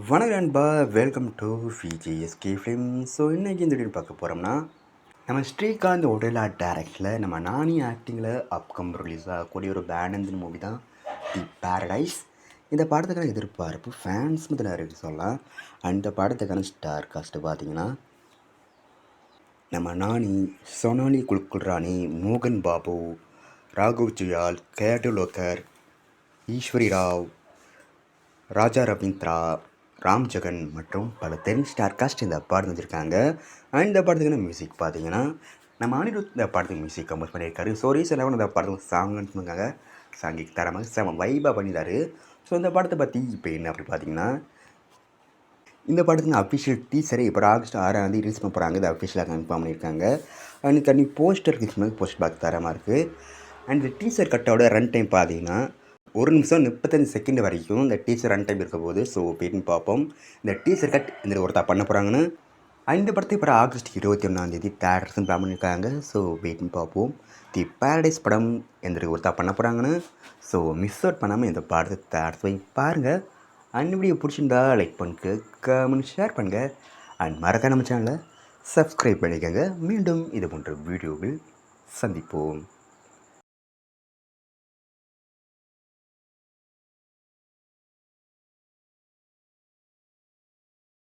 வணக்கம் நண்பா, welcome to VGSK film. So இன்றைக்கி இந்த வீடியோ பார்க்க போகிறோம்னா, நம்ம ஸ்ரீகாந்த் ஒடேலா டேரக்டரில் நம்ம நானி ஆக்டிங்கில் அப்கம் ரிலீஸ் ஆகக்கூடிய ஒரு பேனந்தின் மூவி தான் தி பேரடைஸ். இந்த படத்துக்கான எதிர்பார்ப்பு ஃபேன்ஸ் முதல்ல இருக்குது சொல்லலாம். அந்த படத்துக்கான ஸ்டார் காஸ்ட்டு பார்த்தீங்கன்னா, நம்ம நானி, சோனாலி குல்கர்னி, மோகன் பாபு, ராகவ் ஜுயால், கேட்டு லோக்கர், ஈஸ்வரி ராவ், ராஜா ரவீந்திரா, ராம் ஜெகன் மற்றும் பல தெரிஞ்ச ஸ்டார் காஸ்ட் இந்த படம் வச்சுருக்காங்க. அண்ட் இந்த படத்துக்கான மியூசிக் பார்த்தீங்கன்னா, நம்ம அனிருத் இந்த படத்துக்கு மியூசிக் கம்போஸ் பண்ணியிருக்காரு. ஸோ ரீசெண்டாக இந்த படத்துக்கு சாங்னு சொன்னாங்க, சாங்கிக்கு தரமாக செம வைபாக பண்ணிட்டாரு. ஸோ இந்த படத்தை பற்றி இப்போ என்ன அப்படி பார்த்தீங்கன்னா, இந்த படத்துக்கு அஃபிஷியல் டீசரை இப்போ ஆகஸ்ட் 6 ரிலீஸ் பண்ண போகிறாங்க. இதை அஃபிஷியலாக கன்ஃபார்ம் பண்ணியிருக்காங்க. அண்ட் தனி போஸ்டருக்கு போஸ்ட் பார்க்க தரமாக இருக்குது. அண்ட் இந்த டீசர் கட்டோட ரன் டைம் பார்த்தீங்கன்னா 1 நிமிஷம் 35 செகண்ட் வரைக்கும் இந்த டீசர் ரன் டைம் இருக்க போது. ஸோ வெயிட்னு பார்ப்போம் இந்த டீசர் கட் இந்த ஒருத்தா பண்ண போகிறாங்கன்னு. இந்த படத்தை இப்போ ஆகஸ்ட் 21 தேட்டர்ஸ்ன்னு பிளான் பண்ணியிருக்காங்க. ஸோ வெயிட்னு பார்ப்போம் தி பேரடைஸ் படம் எந்த ஒருத்தா பண்ண போகிறாங்கன்னு. ஸோ மிஸ் அவுட் பண்ணாமல் இந்த படத்தை தேட்டர்ஸ் போய் பாருங்கள். அண்ட் வீடியோ பிடிச்சிருந்தா லைக் பண்ணுங்க, கமெண்ட் ஷேர் பண்ணுங்கள். அண்ட் மறக்காம நம்ம சேனலை சப்ஸ்கிரைப் பண்ணிக்கோங்க. மீண்டும் இது போன்ற வீடியோவில் சந்திப்போம்.